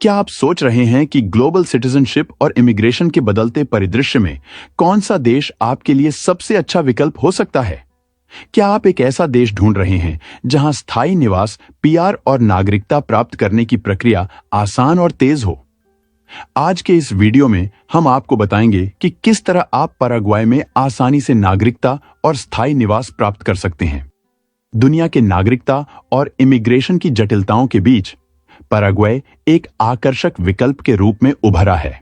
क्या आप सोच रहे हैं कि ग्लोबल सिटीजनशिप और इमिग्रेशन के बदलते परिदृश्य में कौन सा देश आपके लिए सबसे अच्छा विकल्प हो सकता है? क्या आप एक ऐसा देश ढूंढ रहे हैं जहां स्थायी निवास, पीआर और नागरिकता प्राप्त करने की प्रक्रिया आसान और तेज हो? आज के इस वीडियो में हम आपको बताएंगे कि किस तरह आप पैराग्वे में आसानी से नागरिकता और स्थायी निवास प्राप्त कर सकते हैं। दुनिया के नागरिकता और इमिग्रेशन की जटिलताओं के बीच पैराग्वे एक आकर्षक विकल्प के रूप में उभरा है।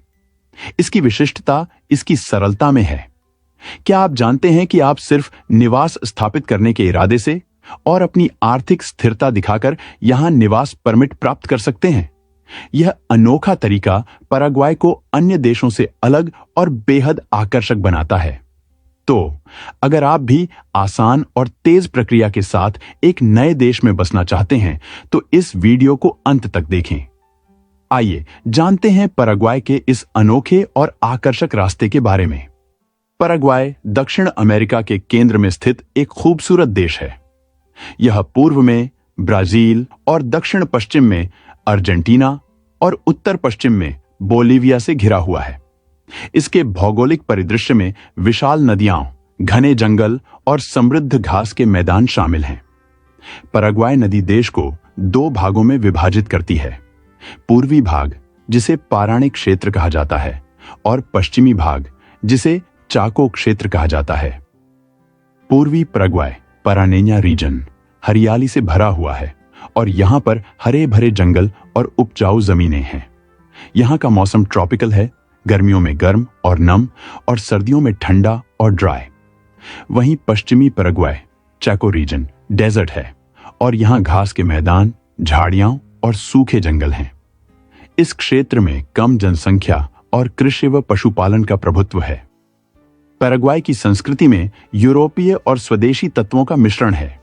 इसकी विशिष्टता इसकी सरलता में है। क्या आप जानते हैं कि आप सिर्फ निवास स्थापित करने के इरादे से और अपनी आर्थिक स्थिरता दिखाकर यहां निवास परमिट प्राप्त कर सकते हैं? यह अनोखा तरीका पैराग्वे को अन्य देशों से अलग और बेहद आकर्षक बनाता है। तो अगर आप भी आसान और तेज प्रक्रिया के साथ एक नए देश में बसना चाहते हैं तो इस वीडियो को अंत तक देखें। आइए जानते हैं पैराग्वे के इस अनोखे और आकर्षक रास्ते के बारे में। पैराग्वे दक्षिण अमेरिका के केंद्र में स्थित एक खूबसूरत देश है। यह पूर्व में ब्राजील और दक्षिण पश्चिम में अर्जेंटीना और उत्तर पश्चिम में बोलीविया से घिरा हुआ है। इसके भौगोलिक परिदृश्य में विशाल नदियां, घने जंगल और समृद्ध घास के मैदान शामिल हैं। पैराग्वे नदी देश को दो भागों में विभाजित करती है। पूर्वी भाग, जिसे पाराणिक क्षेत्र कहा जाता है, और पश्चिमी भाग, जिसे चाको क्षेत्र कहा जाता है। पूर्वी पैराग्वे पारानेन्या रीजन हरियाली से भरा हुआ है और यहां पर हरे भरे जंगल और उपजाऊ जमीनें हैं। यहां का मौसम ट्रॉपिकल है, गर्मियों में गर्म और नम और सर्दियों में ठंडा और ड्राई। वहीं पश्चिमी पैराग्वे चाको रीजन डेजर्ट है और यहां घास के मैदान, झाड़ियां और सूखे जंगल हैं। इस क्षेत्र में कम जनसंख्या और कृषि व पशुपालन का प्रभुत्व है। पैराग्वे की संस्कृति में यूरोपीय और स्वदेशी तत्वों का मिश्रण है।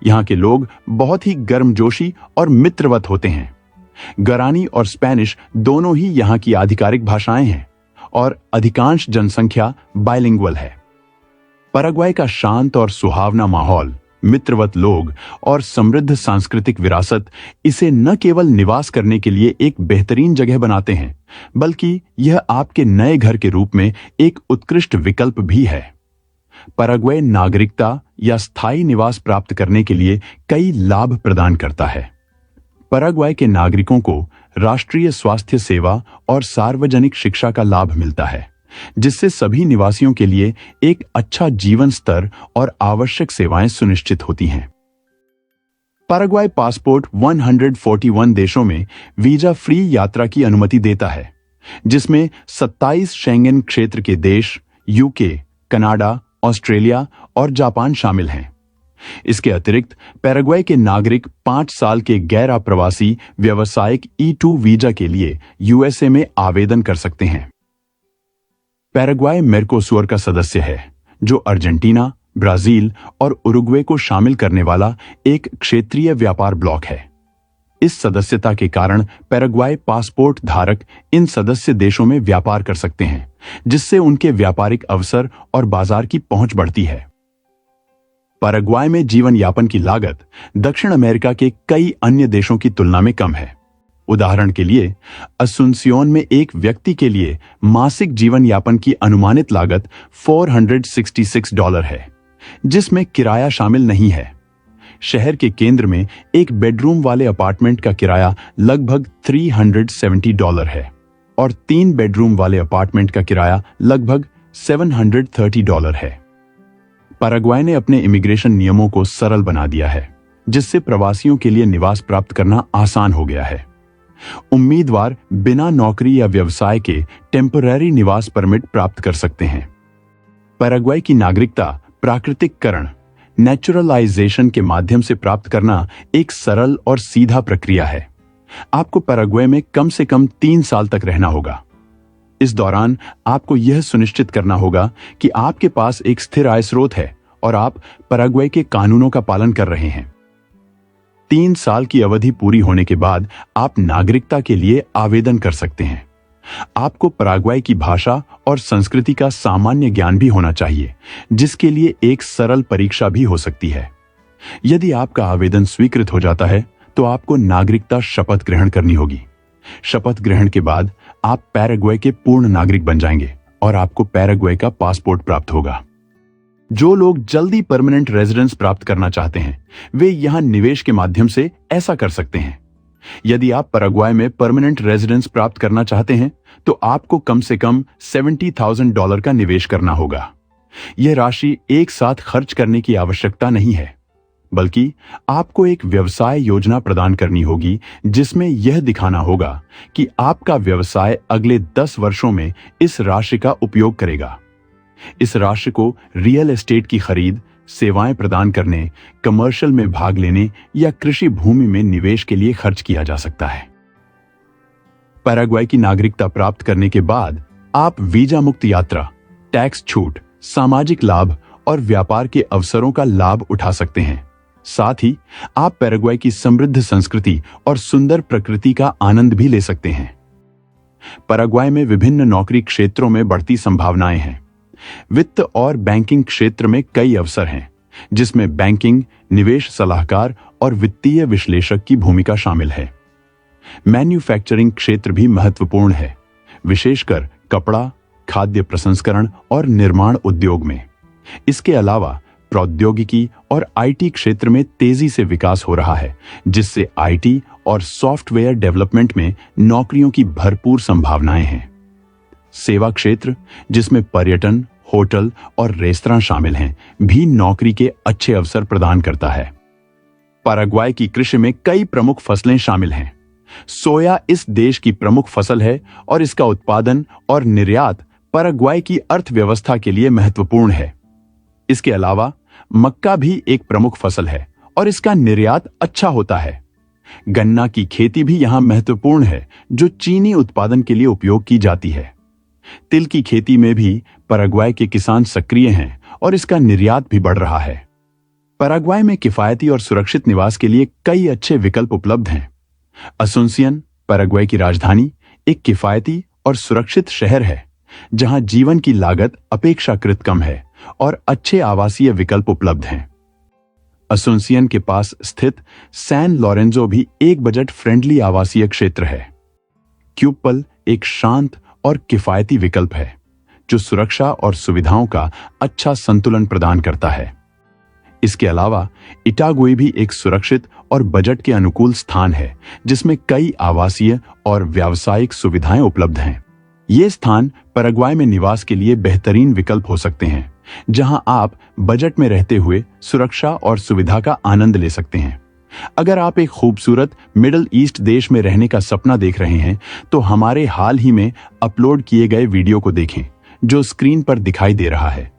यहां के लोग बहुत ही गर्मजोशी और मित्रवत होते हैं। गरानी और स्पेनिश दोनों ही यहां की आधिकारिक भाषाएं हैं और अधिकांश जनसंख्या बाइलिंगुअल है। पैराग्वे का शांत और सुहावना माहौल, मित्रवत लोग और समृद्ध सांस्कृतिक विरासत इसे न केवल निवास करने के लिए एक बेहतरीन जगह बनाते हैं, बल्कि यह आपके नए घर के रूप में एक उत्कृष्ट विकल्प भी है। पैराग्वे नागरिकता या स्थायी निवास प्राप्त करने के लिए कई लाभ प्रदान करता है। पैराग्वे के नागरिकों को राष्ट्रीय स्वास्थ्य सेवा और सार्वजनिक शिक्षा का लाभ मिलता है, जिससे सभी निवासियों के लिए एक अच्छा जीवन स्तर और आवश्यक सेवाएं सुनिश्चित होती हैं। पैराग्वे पासपोर्ट 141 देशों में वीजा फ्री यात्रा की अनुमति देता है, जिसमें 27 शेंगेन क्षेत्र के देश, यूके, कनाडा, ऑस्ट्रेलिया और जापान शामिल हैं। इसके अतिरिक्त पैराग्वे के नागरिक 5 साल के गैर आप्रवासी व्यावसायिक E2 वीजा के लिए यूएसए में आवेदन कर सकते हैं। पैराग्वे मेर्कोसुर का सदस्य है, जो अर्जेंटीना, ब्राजील और उरुग्वे को शामिल करने वाला एक क्षेत्रीय व्यापार ब्लॉक है। इस सदस्यता के कारण पैराग्वे पासपोर्ट धारक इन सदस्य देशों में व्यापार कर सकते हैं, जिससे उनके व्यापारिक अवसर और बाजार की पहुंच बढ़ती है। पैराग्वे में जीवन यापन की लागत दक्षिण अमेरिका के कई अन्य देशों की तुलना में कम है। उदाहरण के लिए, असुनसियोन में एक व्यक्ति के लिए मासिक जीवन यापन की अनुमानित लागत $466 है, जिसमें किराया शामिल नहीं है। शहर के केंद्र में एक बेडरूम वाले अपार्टमेंट का किराया लगभग $370 है और 3 बेडरूम वाले अपार्टमेंट का किराया लगभग $730 है। पैराग्वे ने अपने इमिग्रेशन नियमों को सरल बना दिया है, जिससे प्रवासियों के लिए निवास प्राप्त करना आसान हो गया है। उम्मीदवार बिना नौकरी या व्यवसाय के टेम्पररी निवास परमिट प्राप्त कर सकते हैं। पैराग्वे की नागरिकता प्राकृतिककरण नेचुरलाइजेशन के माध्यम से प्राप्त करना एक सरल और सीधा प्रक्रिया है। आपको पैराग्वे में कम से कम 3 साल तक रहना होगा। इस दौरान आपको यह सुनिश्चित करना होगा कि आपके पास एक स्थिर आय स्रोत है और आप पैराग्वे के कानूनों का पालन कर रहे हैं। 3 साल की अवधि पूरी होने के बाद आप नागरिकता के लिए आवेदन कर सकते हैं। आपको पैराग्वे की भाषा और संस्कृति का सामान्य ज्ञान भी होना चाहिए, जिसके लिए एक सरल परीक्षा भी हो सकती है। यदि आपका आवेदन स्वीकृत हो जाता है तो आपको नागरिकता शपथ ग्रहण करनी होगी। शपथ ग्रहण के बाद आप पैराग्वे के पूर्ण नागरिक बन जाएंगे और आपको पैराग्वे का पासपोर्ट प्राप्त होगा। जो लोग जल्दी परमानेंट रेजिडेंस प्राप्त करना चाहते हैं वे यहां निवेश के माध्यम से ऐसा कर सकते हैं। यदि आप पैराग्वे में परमानेंट रेजिडेंस प्राप्त करना चाहते हैं तो आपको कम से कम $70,000 का निवेश करना होगा। यह राशि एक साथ खर्च करने की आवश्यकता नहीं है, बल्कि आपको एक व्यवसाय योजना प्रदान करनी होगी जिसमें यह दिखाना होगा कि आपका व्यवसाय अगले 10 वर्षों में इस राशि का उपयोग करेगा। इस राशि को रियल एस्टेट की खरीद, सेवाएं प्रदान करने, कमर्शियल में भाग लेने या कृषि भूमि में निवेश के लिए खर्च किया जा सकता है। पैराग्वे की नागरिकता प्राप्त करने के बाद आप वीजा मुक्त यात्रा, टैक्स छूट, सामाजिक लाभ और व्यापार के अवसरों का लाभ उठा सकते हैं। साथ ही आप पैराग्वे की समृद्ध संस्कृति और सुंदर प्रकृति का आनंद भी ले सकते हैं। पैराग्वे में विभिन्न नौकरी क्षेत्रों में बढ़ती संभावनाएं हैं। वित्त और बैंकिंग क्षेत्र में कई अवसर हैं, जिसमें बैंकिंग, निवेश सलाहकार और वित्तीय विश्लेषक की भूमिका शामिल है। मैन्युफैक्चरिंग क्षेत्र भी महत्वपूर्ण है, विशेषकर कपड़ा, खाद्य प्रसंस्करण और निर्माण उद्योग में। इसके अलावा प्रौद्योगिकी और आईटी क्षेत्र में तेजी से विकास हो रहा है, जिससे आईटी और सॉफ्टवेयर डेवलपमेंट में नौकरियों की भरपूर संभावनाएं हैं। सेवा क्षेत्र, जिसमें पर्यटन, होटल और रेस्तरां शामिल हैं, भी नौकरी के अच्छे अवसर प्रदान करता है। पैराग्वे की कृषि में कई प्रमुख फसलें शामिल हैं। सोया इस देश की प्रमुख फसल है और इसका उत्पादन और निर्यात पैराग्वे की अर्थव्यवस्था के लिए महत्वपूर्ण है। इसके अलावा मक्का भी एक प्रमुख फसल है और इसका निर्यात अच्छा होता है। गन्ना की खेती भी यहां महत्वपूर्ण है, जो चीनी उत्पादन के लिए उपयोग की जाती है। तिल की खेती में भी पैराग्वे के किसान सक्रिय हैं और इसका निर्यात भी बढ़ रहा है। पैराग्वे में किफायती और सुरक्षित निवास के लिए कई अच्छे विकल्प उपलब्ध हैं। असुन्सियन, पैराग्वे की राजधानी, एक किफायती और सुरक्षित शहर है, जहां जीवन की लागत अपेक्षाकृत कम है और अच्छे आवासीय विकल्प उपलब्ध हैं। असुन्सियन के पास स्थित सैन लॉरेंजो भी एक बजट फ्रेंडली आवासीय क्षेत्र है। क्यूपल एक शांत और किफायती विकल्प है, जो सुरक्षा और सुविधाओं का अच्छा संतुलन प्रदान करता है। इसके अलावा इटागुई भी एक सुरक्षित और बजट के अनुकूल स्थान है, जिसमें कई आवासीय और व्यावसायिक सुविधाएं उपलब्ध हैं। ये स्थान पैराग्वे में निवास के लिए बेहतरीन विकल्प हो सकते हैं, जहां आप बजट में रहते हुए सुरक्षा और सुविधा का आनंद ले सकते हैं। अगर आप एक खूबसूरत मिडिल ईस्ट देश में रहने का सपना देख रहे हैं, तो हमारे हाल ही में अपलोड किए गए वीडियो को देखें, जो स्क्रीन पर दिखाई दे रहा है।